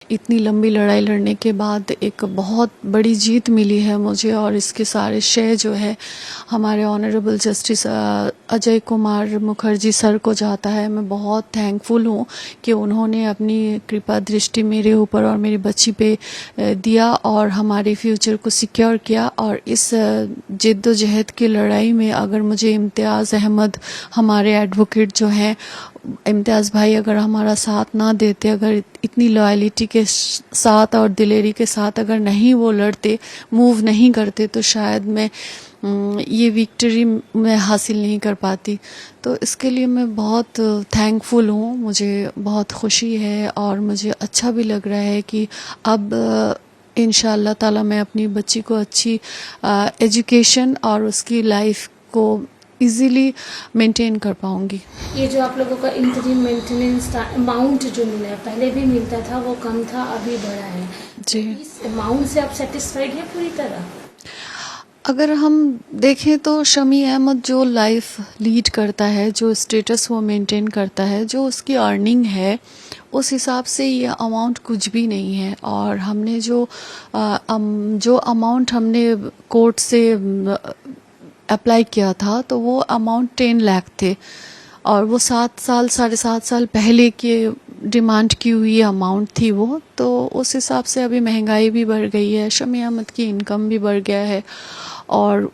इतनी लंबी लड़ाई लड़ने के बाद एक बहुत बड़ी जीत मिली है मुझे, और इसके सारे श्रेय जो है हमारे honourable justice Ajay Kumar Mukherjee sir को जाता है। मैं बहुत थैंकफुल हूँ कि उन्होंने अपनी कृपा दृष्टि मेरे ऊपर और मेरी बच्ची पे दिया और हमारे फ्यूचर को सिक्योर किया। और इस जिद्दोजहद की लड़ाई में अगर मुझे इम्तियाज़ अहमद, हमारे एडवोकेट जो हैं, इम्तियाज़ भाई अगर हमारा साथ ना देते, अगर इतनी लॉयलिटी के साथ और दिलेरी के साथ अगर नहीं वो लड़ते, मूव नहीं करते, तो शायद मैं ये विक्ट्री मैं हासिल नहीं कर पाती। तो इसके लिए मैं बहुत थैंकफुल हूँ, मुझे बहुत खुशी है और मुझे अच्छा भी लग रहा है कि अब इंशाअल्लाह ताला मैं अपनी बच्ची को अच्छी एजुकेशन और उसकी लाइफ को इजीली मेंटेन कर पाऊंगी। ये जो आप लोगों का इंटरिम मेंटेनेंस का अमाउंट जो मिला है, पहले भी मिलता था, वो कम था, अभी बढ़ा है जी, इस अमाउंट से आप सेटिस्फाइड हैं पूरी तरह? अगर हम देखें तो शमी अहमद जो लाइफ लीड करता है, जो स्टेटस वो मेंटेन करता है, जो उसकी अर्निंग है, उस हिसाब से ये अमाउंट कुछ भी नहीं है। और हमने जो अमाउंट हमने कोर्ट से अप्लाई किया था, तो वो अमाउंट 10 लाख थे और वो 7 साल पहले के डिमांड की हुई अमाउंट थी वो। तो उस हिसाब से अभी महंगाई भी बढ़ गई है, शमी अहमद की इनकम भी बढ़ गया है और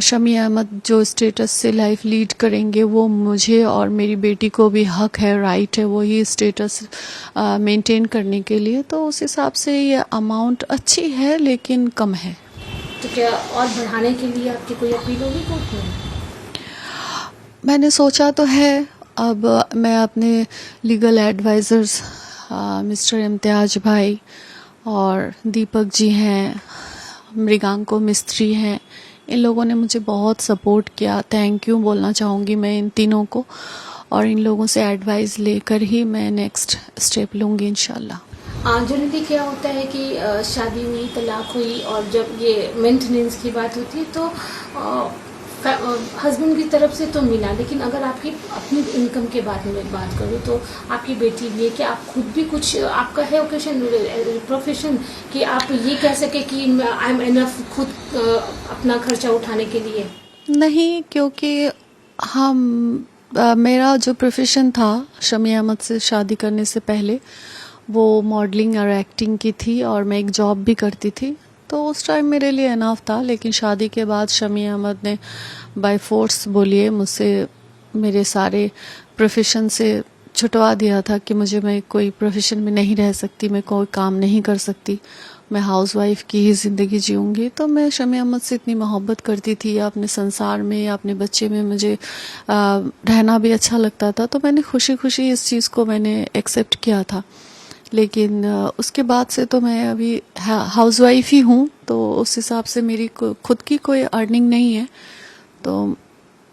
शमी अहमद जो स्टेटस से लाइफ लीड करेंगे वो मुझे और मेरी बेटी को भी हक है, राइट है वही स्टेटस मेंटेन करने के लिए। तो उस हिसाब से ये अमाउंट अच्छी है लेकिन कम है। तो क्या और बढ़ाने के लिए आपकी कोई अपील होगी कोर्ट में? मैंने सोचा तो है, अब मैं अपने लीगल एडवाइज़र्स मिस्टर इम्तियाज भाई और दीपक जी हैं, मृगांको मिस्त्री हैं, इन लोगों ने मुझे बहुत सपोर्ट किया। थैंक यू बोलना चाहूँगी मैं इन तीनों को, और इन लोगों से एडवाइस लेकर ही मैं नेक्स्ट स्टेप लूँगी इंशाल्लाह। जनरली क्या होता है कि शादी हुई, तलाक हुई और जब ये मेंटेनेंस की बात होती है तो हस्बैंड की तरफ से तो मिला, लेकिन अगर आपकी अपनी इनकम के बारे में बात करूँ तो आपकी बेटी भी है कि आप खुद भी कुछ आपका है ओकेशन प्रोफेशन कि आप ये कह सके कि आई एम इनफ खुद अपना खर्चा उठाने के लिए? नहीं, क्योंकि हम मेरा जो प्रोफेशन था शमी अहमद से शादी करने से पहले वो मॉडलिंग और एक्टिंग की थी और मैं एक जॉब भी करती थी, तो उस टाइम मेरे लिए इनफ था। लेकिन शादी के बाद शमी अहमद ने बाय फोर्स बोलिए मुझसे मेरे सारे प्रोफेशन से छुटवा दिया था कि मैं कोई प्रोफेशन में नहीं रह सकती, मैं कोई काम नहीं कर सकती, मैं हाउसवाइफ की ही ज़िंदगी जीऊँगी। तो मैं शमी अहमद से इतनी मोहब्बत करती थी, या अपने संसार में या अपने बच्चे में मुझे रहना भी अच्छा लगता था, तो मैंने खुशी खुशी इस चीज़ को मैंने एक्सेप्ट किया था। लेकिन उसके बाद से तो मैं अभी हाउसवाइफ ही हूँ, तो उस हिसाब से मेरी खुद की कोई अर्निंग नहीं है। तो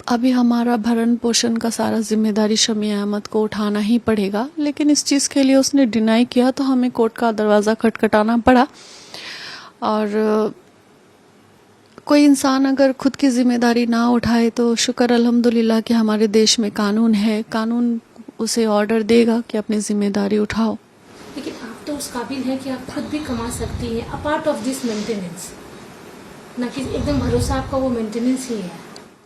अभी हमारा भरण पोषण का सारा जिम्मेदारी शमी अहमद को उठाना ही पड़ेगा। लेकिन इस चीज़ के लिए उसने डिनाई किया तो हमें कोर्ट का दरवाज़ा खटखटाना पड़ा। और कोई इंसान अगर खुद की जिम्मेदारी ना उठाए तो शुक्र अल्हम्दुलिल्लाह कि हमारे देश में कानून है, कानून उसे ऑर्डर देगा कि अपनी जिम्मेदारी उठाओ। लेकिन आप तो उस काबिल हैं कि आप खुद भी कमा सकती हैं अपार्ट ऑफ दिस मेंटेनेंस, ना कि एकदम भरोसा आपका वो मेंटेनेंस ही है।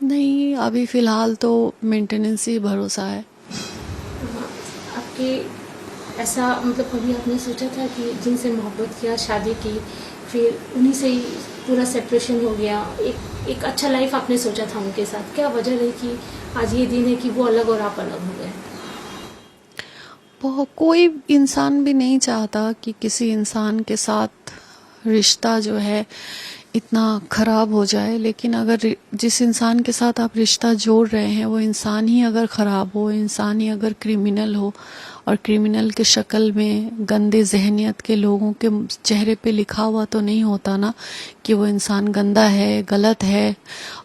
नहीं, अभी फ़िलहाल तो मेंटेनेंस ही भरोसा है। आपके ऐसा मतलब कभी आपने सोचा था कि जिनसे मोहब्बत किया, शादी की, फिर उन्हीं से ही पूरा सेपरेशन हो गया, एक अच्छा लाइफ आपने सोचा था उनके साथ, क्या वजह रही कि आज ये दिन है कि वो अलग और आप अलग हो गए? कोई इंसान भी नहीं चाहता कि किसी इंसान के साथ रिश्ता जो है इतना ख़राब हो जाए। लेकिन अगर जिस इंसान के साथ आप रिश्ता जोड़ रहे हैं वो इंसान ही अगर ख़राब हो, इंसान ही अगर क्रिमिनल हो, और क्रिमिनल के शक्ल में गंदे जहनियत के लोगों के चेहरे पे लिखा हुआ तो नहीं होता ना कि वो इंसान गंदा है, गलत है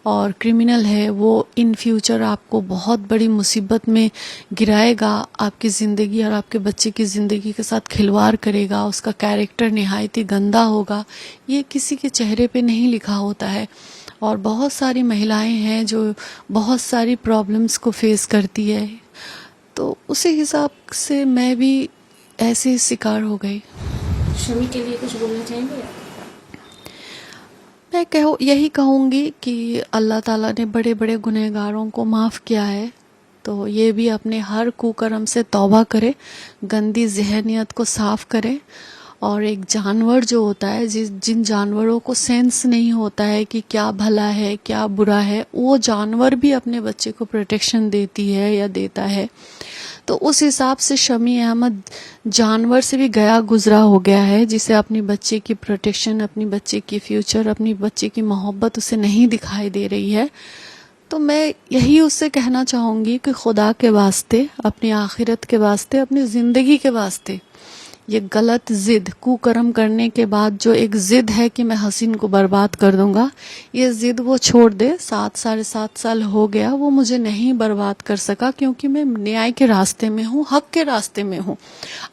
और क्रिमिनल है, वो इन फ्यूचर आपको बहुत बड़ी मुसीबत में गिराएगा, आपकी ज़िंदगी और आपके बच्चे की ज़िंदगी के साथ खिलवाड़ करेगा, उसका कैरेक्टर निहायत ही गंदा होगा, ये किसी के चेहरे पे नहीं लिखा होता है। और बहुत सारी महिलाएं हैं जो बहुत सारी प्रॉब्लम्स को फेस करती है, तो उसी हिसाब से मैं भी ऐसे ही शिकार हो गई। शमी के लिए कुछ बोलना चाहेंगे? मैं यही कहूँगी कि अल्लाह ताला ने बड़े बड़े गुनहगारों को माफ़ किया है, तो ये भी अपने हर कुकर्म से तौबा करे, गंदी जहनियत को साफ करे। और एक जानवर जो होता है, जिन जानवरों को सेंस नहीं होता है कि क्या भला है क्या बुरा है, वो जानवर भी अपने बच्चे को प्रोटेक्शन देती है या देता है। तो उस हिसाब से शमी अहमद जानवर से भी गया गुजरा हो गया है, जिसे अपनी बच्चे की प्रोटेक्शन, अपनी बच्चे की फ्यूचर, अपनी बच्चे की मोहब्बत उसे नहीं दिखाई दे रही है। तो मैं यही उससे कहना चाहूँगी कि खुदा के वास्ते, अपनी आखिरत के वास्ते, अपनी ज़िंदगी के वास्ते, ये गलत जिद, कुकर्म करने के बाद जो एक जिद है कि मैं हसीन को बर्बाद कर दूंगा, ये जिद वो छोड़ दे। 7 साल हो गया, वो मुझे नहीं बर्बाद कर सका, क्योंकि मैं न्याय के रास्ते में हूँ, हक के रास्ते में हूँ,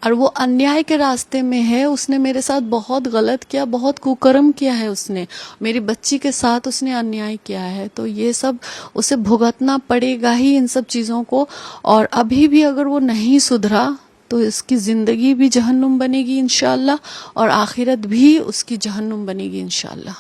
और वो अन्याय के रास्ते में है। उसने मेरे साथ बहुत गलत किया, बहुत कुकर्म किया है, उसने मेरी बच्ची के साथ उसने अन्याय किया है। तो ये सब उसे भुगतना पड़ेगा ही, इन सब चीज़ों को। और अभी भी अगर वो नहीं सुधरा तो इसकी ज़िंदगी भी जहन्नुम बनेगी इंशाअल्लाह, और आखिरत भी उसकी जहन्नुम बनेगी इंशाअल्लाह।